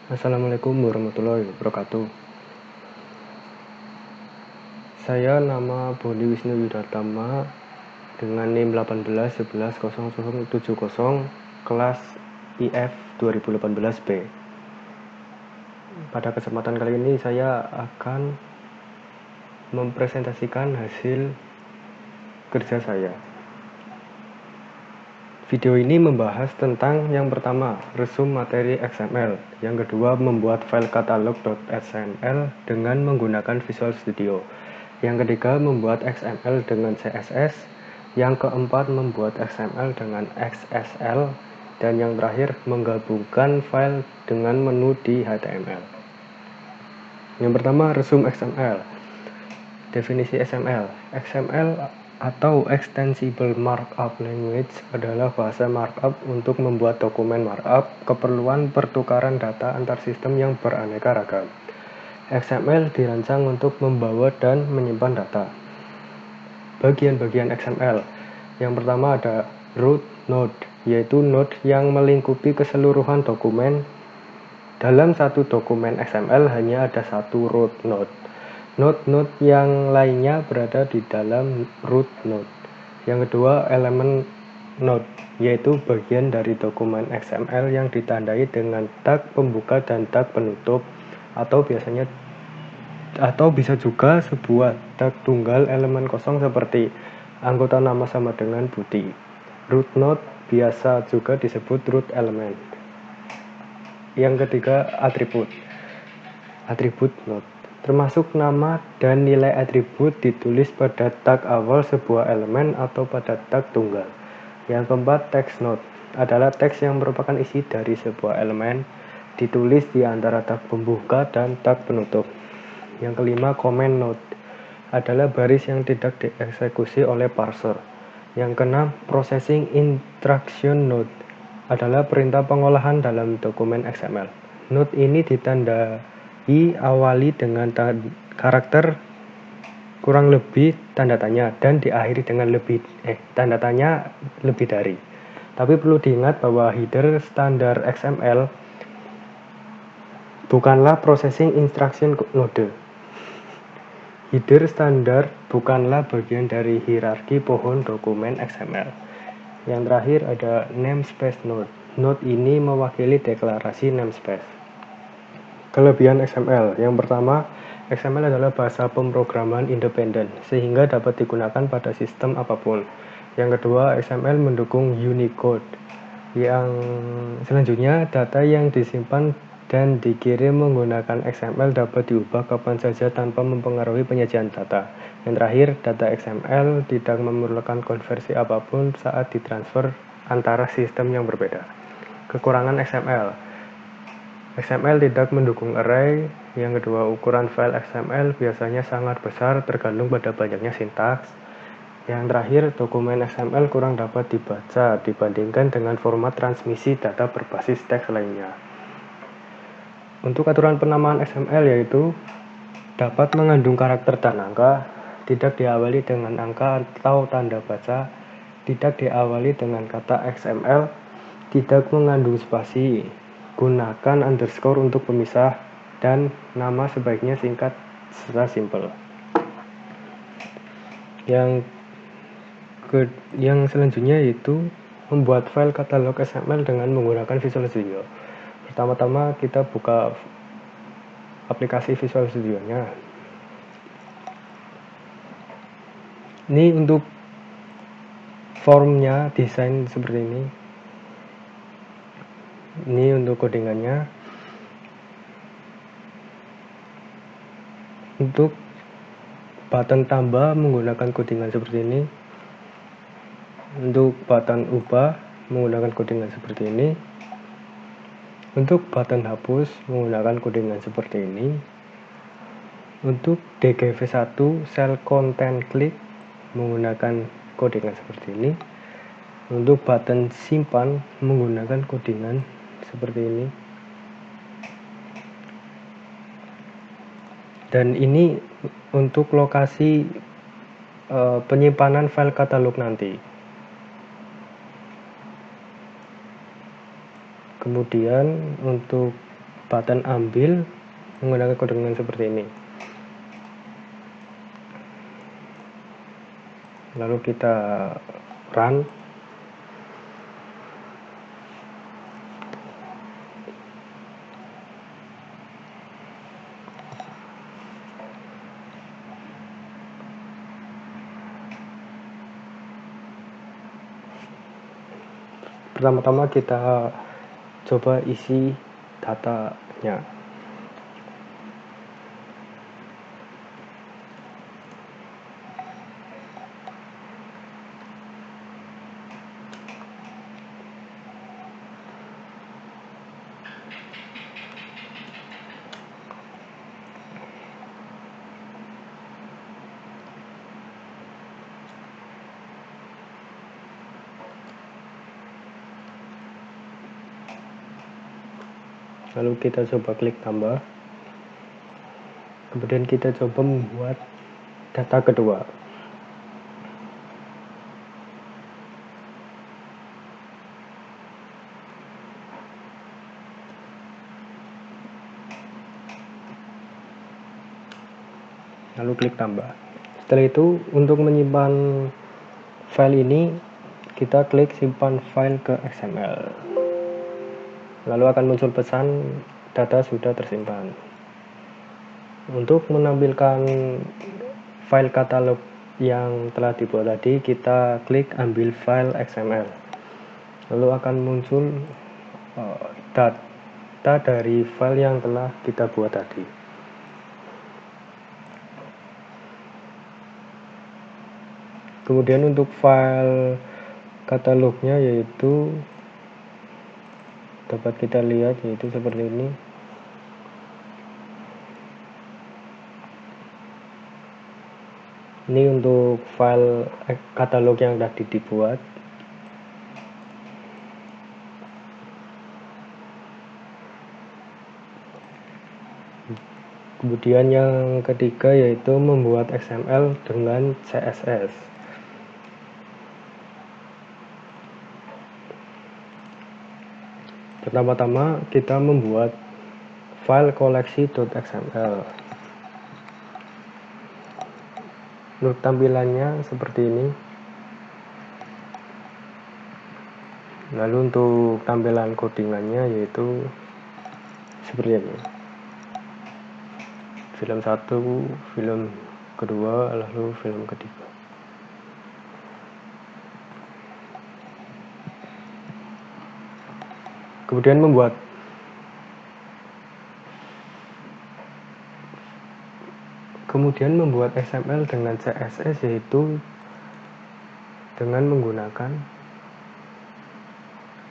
Assalamualaikum warahmatullahi wabarakatuh. Saya nama Boni Wisnu Yudatama dengan NIM 18110070 kelas IF 2018B. Pada kesempatan kali ini saya akan mempresentasikan hasil kerja saya. Video ini membahas tentang yang pertama, resum materi XML. Yang kedua, membuat file katalog.xml dengan menggunakan Visual Studio. Yang ketiga, membuat XML dengan CSS. Yang keempat, membuat XML dengan XSL. Dan yang terakhir, menggabungkan file dengan menu di HTML. Yang pertama, resum XML. Definisi XML. XML atau Extensible Markup Language adalah bahasa markup untuk membuat dokumen markup keperluan pertukaran data antar sistem yang beraneka ragam. XML dirancang untuk membawa dan menyimpan data. Bagian-bagian XML. Yang pertama ada root node, yaitu node yang melingkupi keseluruhan dokumen. Dalam satu dokumen XML hanya ada satu root node. Node-node yang lainnya berada di dalam root node. Yang kedua, elemen node, yaitu bagian dari dokumen XML yang ditandai dengan tag pembuka dan tag penutup, atau bisa juga sebuah tag tunggal elemen kosong seperti anggota nama sama dengan Budi. Root node biasa juga disebut root element. Yang ketiga, atribut. Atribut node termasuk nama dan nilai atribut ditulis pada tag awal sebuah elemen atau pada tag tunggal. Yang keempat, text node adalah teks yang merupakan isi dari sebuah elemen, ditulis di antara tag pembuka dan tag penutup. Yang kelima, comment node adalah baris yang tidak dieksekusi oleh parser. Yang keenam, processing instruction node adalah perintah pengolahan dalam dokumen XML. Node ini ditandai awali dengan karakter kurang lebih tanda tanya dan diakhiri dengan tanda tanya lebih dari. Tapi perlu diingat bahwa header standar XML bukanlah processing instruction node. Header standar bukanlah bagian dari hierarki pohon dokumen XML. Yang terakhir ada namespace node. Node ini mewakili deklarasi namespace. Kelebihan XML. Yang pertama, XML adalah bahasa pemrograman independen sehingga dapat digunakan pada sistem apapun. Yang kedua, XML mendukung Unicode. Yang selanjutnya, data yang disimpan dan dikirim menggunakan XML dapat diubah kapan saja tanpa mempengaruhi penyajian data. Yang terakhir, data XML tidak memerlukan konversi apapun saat ditransfer antara sistem yang berbeda. Kekurangan XML. XML tidak mendukung array. Yang kedua, ukuran file XML biasanya sangat besar tergantung pada banyaknya sintaks. Yang terakhir, dokumen XML kurang dapat dibaca dibandingkan dengan format transmisi data berbasis teks lainnya. Untuk aturan penamaan XML yaitu dapat mengandung karakter dan angka, tidak diawali dengan angka atau tanda baca, tidak diawali dengan kata XML, tidak mengandung spasi, gunakan underscore untuk pemisah, dan nama sebaiknya singkat serta simpel. Yang selanjutnya yaitu membuat file katalog XML dengan menggunakan Visual Studio. Pertama-tama kita buka aplikasi Visual Studio-nya. Ini untuk formnya desain seperti ini. Ini untuk codingannya. Untuk button tambah menggunakan codingan seperti ini. Untuk button ubah menggunakan codingan seperti ini. Untuk button hapus menggunakan codingan seperti ini. Untuk DGV1 cell content click menggunakan codingan seperti ini. Untuk button simpan menggunakan codingan seperti ini. Dan ini untuk lokasi penyimpanan file katalog nanti. Kemudian untuk button ambil menggunakan codingan seperti ini. Lalu kita run. Pertama-tama kita coba isi datanya. Lalu kita coba klik tambah. Kemudian kita coba membuat data kedua. Lalu klik tambah. Setelah itu, untuk menyimpan file ini, kita klik simpan file ke XML. Lalu akan muncul pesan data sudah tersimpan. Untuk menampilkan file katalog yang telah dibuat tadi, kita klik ambil file XML. Lalu akan muncul data dari file yang telah kita buat tadi. Kemudian untuk file katalognya yaitu dapat kita lihat yaitu seperti ini. Ini untuk file katalog yang tadi dibuat. Kemudian yang ketiga yaitu membuat XML dengan CSS. Pertama-tama kita membuat file koleksi.xml. Untuk tampilannya seperti ini. Lalu untuk tampilan codingannya yaitu seperti ini. Film 1, film kedua, lalu film ketiga. Kemudian membuat XML dengan CSS yaitu dengan menggunakan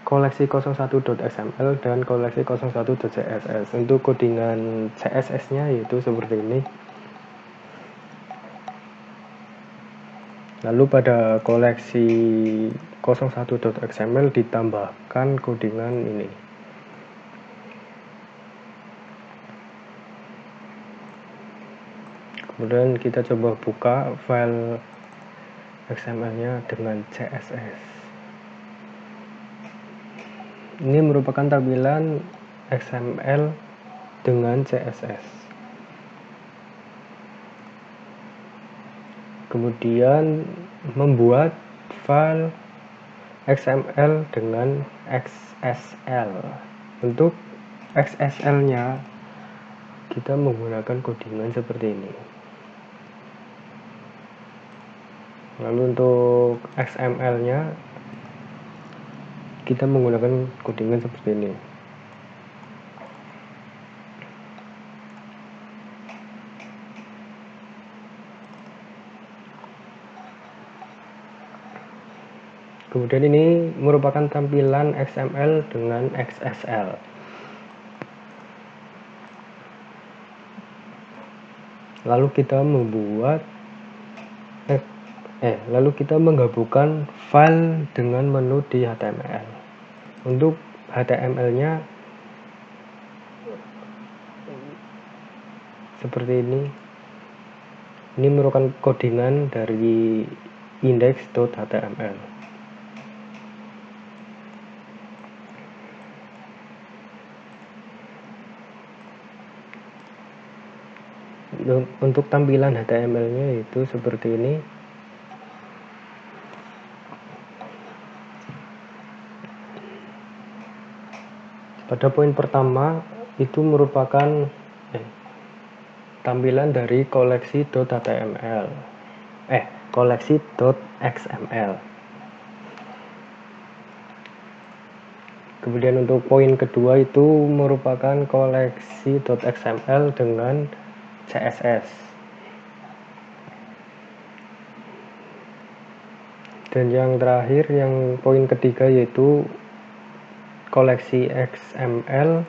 koleksi 01.xml dan koleksi 01.css. Untuk codingan CSS-nya yaitu seperti ini. Lalu pada koleksi 01.xml ditambahkan codingan ini. Kemudian kita coba buka file XML-nya dengan CSS. Ini merupakan tampilan XML dengan CSS. Kemudian membuat file XML dengan XSL. Untuk XSL-nya kita menggunakan codingan seperti ini. Lalu untuk XML-nya kita menggunakan codingan seperti ini. Kemudian ini merupakan tampilan XML dengan XSL. Lalu kita menggabungkan file dengan menu di HTML. Untuk HTML-nya seperti ini. Ini merupakan codingan dari index.html. Untuk tampilan HTML-nya itu seperti ini. Pada poin pertama itu merupakan tampilan dari koleksi.html, koleksi.xml. Kemudian untuk poin kedua itu merupakan koleksi.xml dengan CSS. Dan yang terakhir, yang poin ketiga yaitu koleksi XML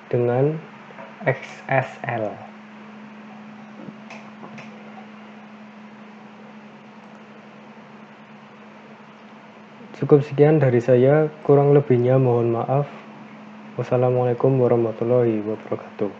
dengan XSL. Cukup sekian dari saya, kurang lebihnya mohon maaf. Wassalamualaikum warahmatullahi wabarakatuh.